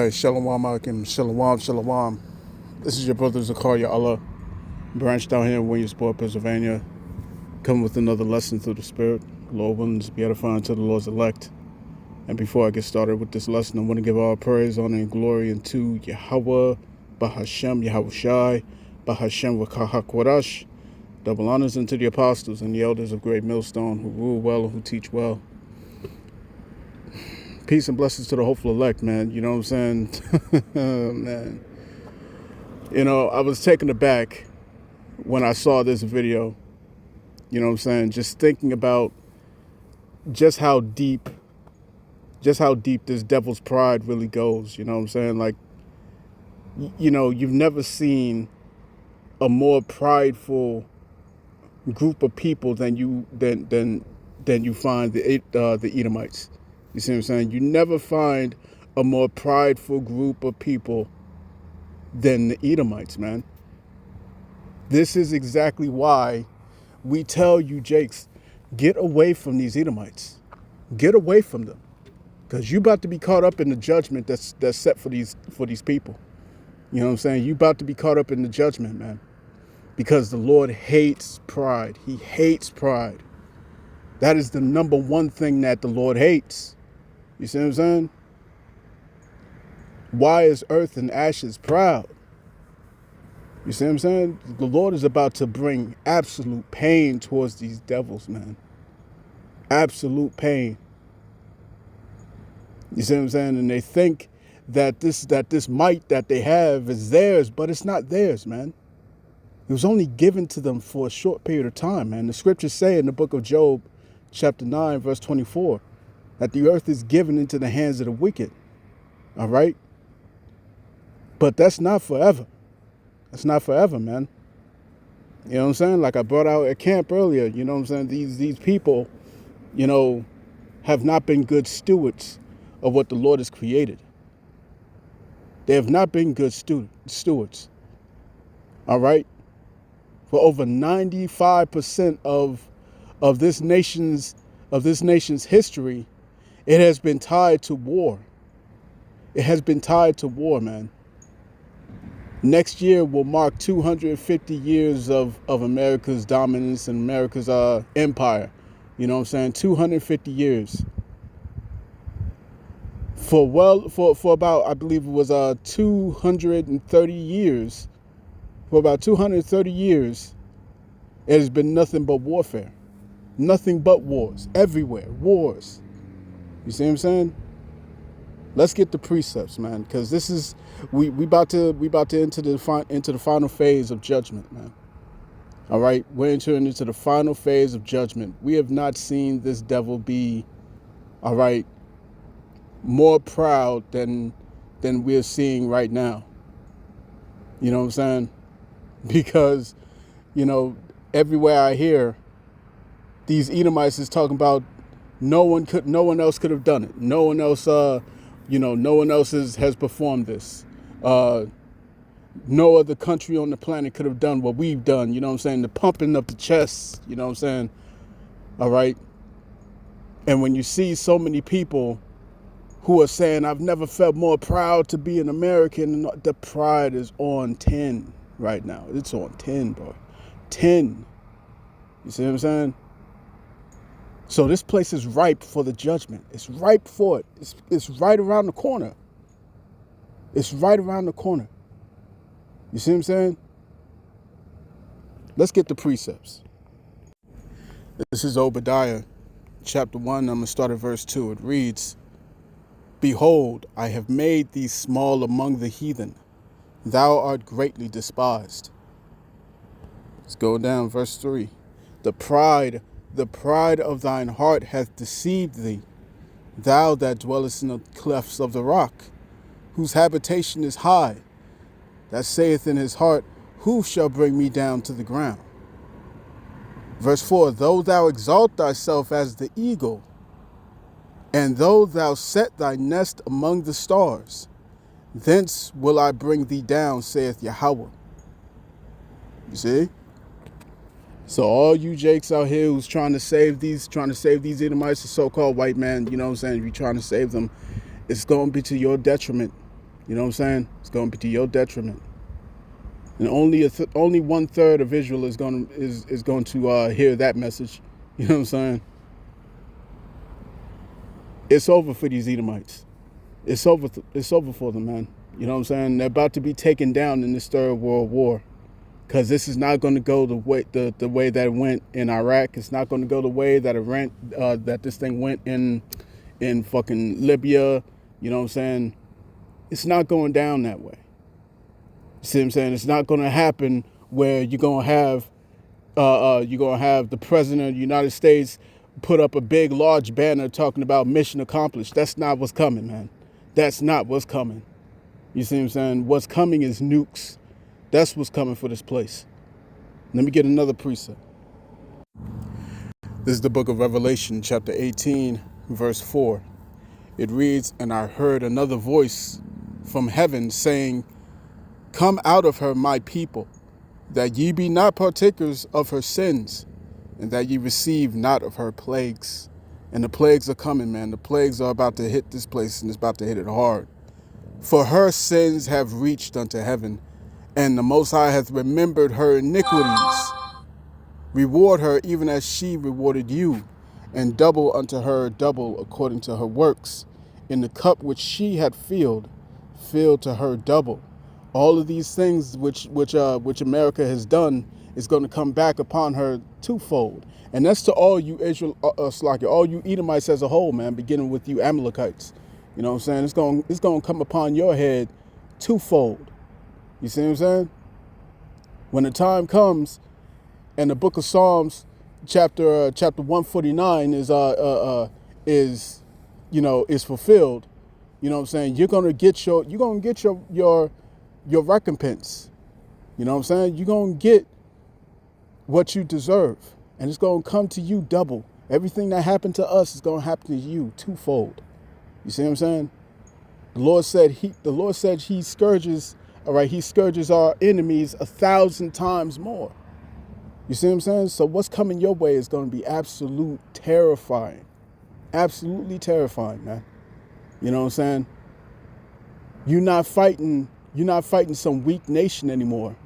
Right, Shalom Aleichem, Shalom, Shalom. This is your brother Zakaria Allah, branched down here in Williamsport, Pennsylvania, coming with another lesson through the Spirit. Lord willing to be edifying to the Lord's elect. And before I get started with this lesson, I want to give all praise, honor, and glory unto Yahweh, Bahashem, Yahushai, Bahashem, Wakahakwadash. Double honors unto the apostles and the elders of Great Millstone who rule well and who teach well. Peace and blessings to the hopeful elect, man. You know what I'm saying? Man. You know, I was taken aback when I saw this video. You know what I'm saying? Just thinking about just how deep this devil's pride really goes. You know what I'm saying? Like, you know, you've never seen a more prideful group of people than you find the Edomites. You see what I'm saying? You never find a more prideful group of people than the Edomites, man. This is exactly why we tell you, Jakes, get away from these Edomites. Get away from them. Because you're about to be caught up in the judgment that's set for these people. You know what I'm saying? You're about to be caught up in the judgment, man. Because the Lord hates pride. He hates pride. That is the number one thing that the Lord hates. You see what I'm saying? Why is earth and ashes proud? You see what I'm saying? The Lord is about to bring absolute pain towards these devils, man. Absolute pain. You see what I'm saying? And they think that this might that they have is theirs, but it's not theirs, man. It was only given to them for a short period of time, man. The scriptures say in the book of Job, chapter 9, verse 24, that the earth is given into the hands of the wicked. All right? But that's not forever. That's not forever, man. You know what I'm saying? Like I brought out at camp earlier, you know what I'm saying? These people, you know, have not been good stewards of what the Lord has created. They have not been good stewards. All right? For over 95% of this nation's history, it has been tied to war. It has been tied to war, man. Next year will mark 250 years of America's dominance and America's empire. You know what I'm saying? 250 years. For about, I believe it was 230 years. For about 230 years, it has been nothing but warfare. Nothing but wars. Everywhere. Wars. You see what I'm saying? Let's get the precepts, man, because this is we about to enter the final phase of judgment, man. All right, we're entering into the final phase of judgment. We have not seen this devil be, all right, more proud than we're seeing right now. You know what I'm saying? Because, you know, everywhere I hear these Edomites is talking about no one else could have done it. No one else no one else has performed this. No other country on the planet could have done what we've done. You know what I'm saying? The pumping of the chest. You know what I'm saying? All right. And when you see so many people who are saying, I've never felt more proud to be an American, the pride is on 10 right now. It's on 10, bro. 10. You see what I'm saying? So this place is ripe for the judgment. It's ripe for it. It's right around the corner. It's right around the corner. You see what I'm saying? Let's get the precepts. This is Obadiah, chapter 1. I'm going to start at verse 2. It reads, Behold, I have made thee small among the heathen. Thou art greatly despised. Let's go down, verse 3. The pride of thine heart hath deceived thee, thou that dwellest in the clefts of the rock, whose habitation is high, that saith in his heart, Who shall bring me down to the ground? Verse 4, Though thou exalt thyself as the eagle, and though thou set thy nest among the stars, thence will I bring thee down, saith Yahweh. You see? So all you Jakes out here who's trying to save these Edomites, the so-called white man, you know what I'm saying? If you're trying to save them, it's going to be to your detriment. You know what I'm saying? It's going to be to your detriment. And only 1/3 of Israel is going to hear that message. You know what I'm saying? It's over for these Edomites. It's over. It's over for them, man. You know what I'm saying? They're about to be taken down in this third world war, because this is not going to go the way that it went in Iraq. It's not going to go the way that that this thing went in fucking Libya. You know what I'm saying? It's not going down that way. You see what I'm saying? It's not going to happen where you're going to have the president of the United States put up a big, large banner talking about mission accomplished. That's not what's coming, man. That's not what's coming. You see what I'm saying? What's coming is nukes. That's what's coming for this place. Let me get another precept. This is the book of Revelation, chapter 18, verse 4. It reads, "And I heard another voice from heaven saying, Come out of her, my people, that ye be not partakers of her sins, and that ye receive not of her plagues." And the plagues are coming, man. The plagues are about to hit this place, and it's about to hit it hard. "For her sins have reached unto heaven, and the Most High hath remembered her iniquities. Reward her even as she rewarded you, and double unto her double according to her works. In the cup which she had filled, fill to her double." All of these things which America has done is going to come back upon her twofold. And that's to all you all you Edomites as a whole, man, beginning with you Amalekites. You know what I'm saying? It's going to come upon your head twofold. You see what I'm saying? When the time comes and the book of Psalms chapter 149 is fulfilled, you know what I'm saying? You're going to get your recompense. You know what I'm saying? You're going to get what you deserve, and it's going to come to you double. Everything that happened to us is going to happen to you twofold. You see what I'm saying? The Lord said he scourges, all right, he scourges our enemies 1,000 times more. You see what I'm saying? So what's coming your way is going to be absolutely terrifying, man. You know what I'm saying? You're not fighting some weak nation anymore.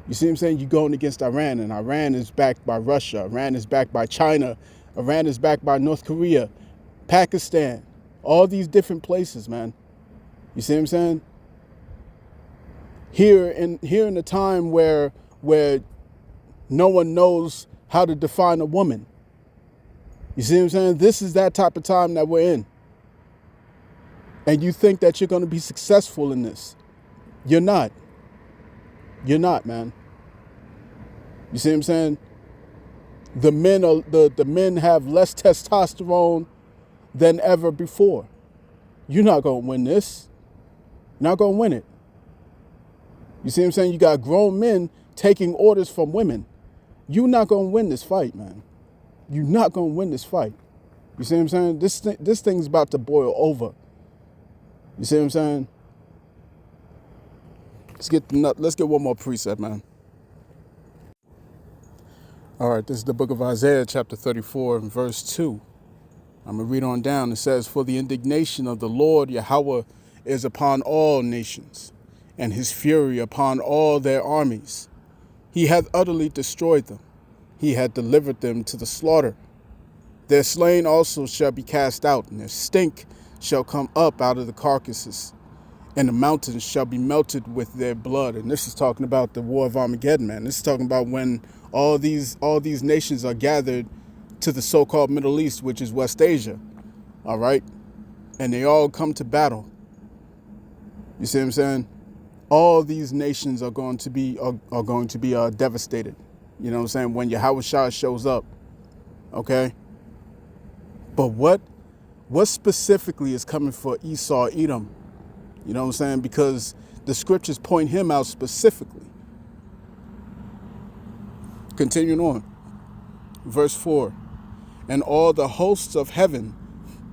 You see what I'm saying? You're going against Iran, and Iran is backed by Russia. Iran is backed by China. Iran is backed by North Korea, Pakistan, all these different places, man. You see what I'm saying? Here in a time where no one knows how to define a woman. You see what I'm saying? This is that type of time that we're in. And you think that you're going to be successful in this. You're not. You're not, man. You see what I'm saying? The men have less testosterone than ever before. You're not going to win this. You're not going to win it. You see what I'm saying? You got grown men taking orders from women. You're not going to win this fight, man. You're not going to win this fight. You see what I'm saying? This thing's about to boil over. You see what I'm saying? Let's get one more precept, man. All right, this is the book of Isaiah, chapter 34, and verse 2. I'm going to read on down. It says, "For the indignation of the Lord Yahweh is upon all nations, and his fury upon all their armies. He hath utterly destroyed them. He hath delivered them to the slaughter. Their slain also shall be cast out, and their stink shall come up out of the carcasses, and the mountains shall be melted with their blood." And this is talking about the war of Armageddon, man. This is talking about when all these nations are gathered to the so-called Middle East, which is West Asia. All right? And they all come to battle. You see what I'm saying? All these nations are going to be devastated. You know what I'm saying? When Yahushua shows up. Okay? But what specifically is coming for Esau, Edom? You know what I'm saying? Because the scriptures point him out specifically. Continuing on. Verse 4. "And all the hosts of heaven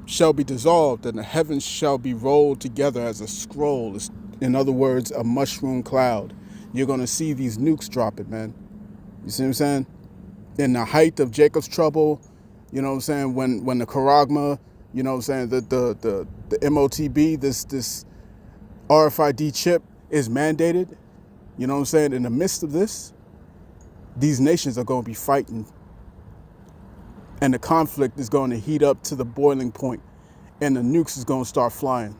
shall be dissolved, and the heavens shall be rolled together as a scroll." In other words, a mushroom cloud. You're going to see these nukes dropping, man. You see what I'm saying? In the height of Jacob's trouble, you know what I'm saying? When the Charagma, you know what I'm saying? The MOTB, this RFID chip is mandated, you know what I'm saying? In the midst of this, these nations are going to be fighting, and the conflict is going to heat up to the boiling point, and the nukes is going to start flying.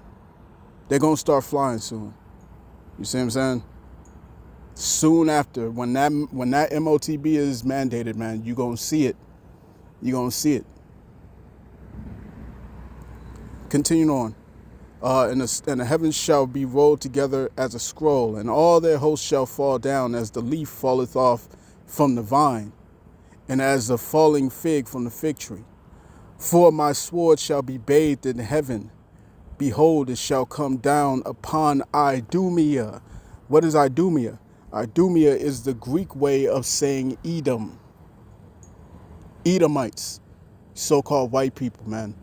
They're going to start flying soon. You see what I'm saying? Soon after, when that MOTB is mandated, man, you're going to see it. You're going to see it. Continuing on. And the heavens shall be rolled together as a scroll, and all their hosts shall fall down as the leaf falleth off from the vine, and as the falling fig from the fig tree. For my sword shall be bathed in heaven. Behold, it shall come down upon Idumea. What is Idumea? Idumea is the Greek way of saying Edom. Edomites, so-called white people, man.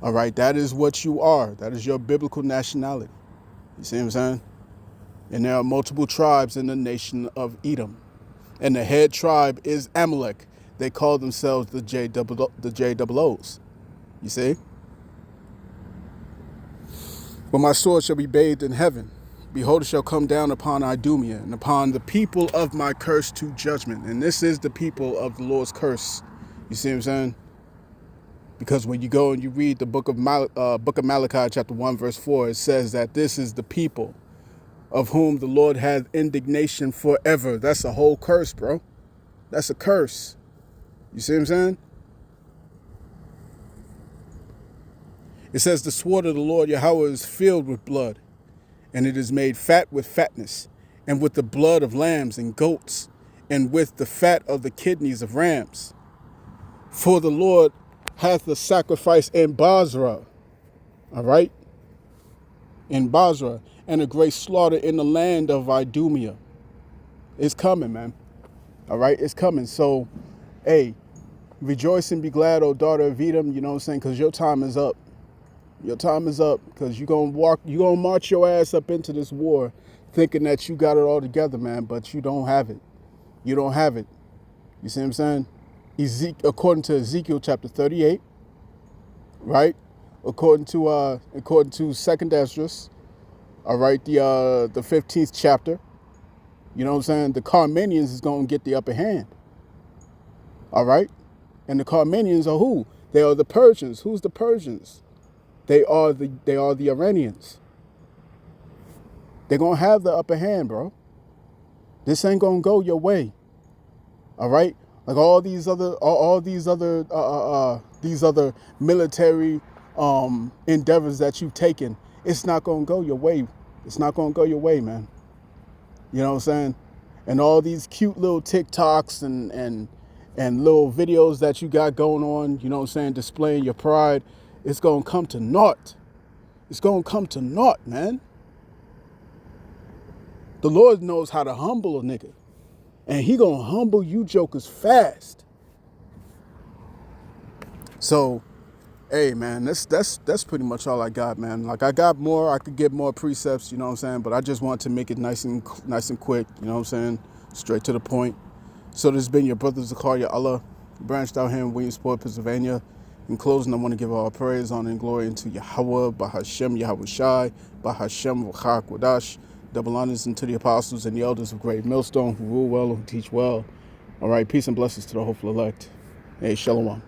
All right, that is what you are. That is your biblical nationality. You see what I'm saying? And there are multiple tribes in the nation of Edom. And the head tribe is Amalek. They call themselves the JOOs. You see? But my sword shall be bathed in heaven. Behold, it shall come down upon Idumea and upon the people of my curse to judgment. And this is the people of the Lord's curse. You see what I'm saying? Because when you go and you read the book of Malachi, chapter 1, verse 4, it says that this is the people of whom the Lord hath indignation forever. That's a whole curse, bro. That's a curse. You see what I'm saying? It says the sword of the Lord Yahweh is filled with blood, and it is made fat with fatness, and with the blood of lambs and goats, and with the fat of the kidneys of rams. For the Lord hath the sacrifice in Basra, all right? In Basra, and a great slaughter in the land of Idumea. It's coming, man. All right, it's coming. So, hey, rejoice and be glad, O daughter of Edom, you know what I'm saying? Because your time is up. Your time is up, because you're gonna march your ass up into this war thinking that you got it all together, man, but you don't have it. You don't have it. You see what I'm saying? According to Ezekiel chapter 38, right? According to Second Esdras, all right, the 15th chapter, you know what I'm saying? The Carmenians is gonna get the upper hand. All right? And the Carmenians are who? They are the Persians. Who's the Persians? They are the Iranians. They're gonna have the upper hand, bro. This ain't gonna go your way. All right? Like all these other military endeavors that you've taken, it's not gonna go your way. It's not gonna go your way, man. You know what I'm saying? And all these cute little TikToks and little videos that you got going on, you know what I'm saying, displaying your pride, it's gonna come to naught. It's gonna come to naught, man. The Lord knows how to humble a nigga. And he gonna humble you jokers fast. So, hey man, that's pretty much all I got, man. Like I got more, I could get more precepts, you know what I'm saying, but I just want to make it nice and quick, you know what I'm saying, straight to the point. So this has been your brother Zakaria Allah, branched out here in Williamsport, Pennsylvania. In closing, I want to give all praise, honor, and glory into Yahweh, Bahashem, Yahweh Shai, Bahashem, V'chak, Wadash. Double honors into the apostles and the elders of Great Millstone who rule well, who teach well. All right, peace and blessings to the hopeful elect. Hey, Shalom.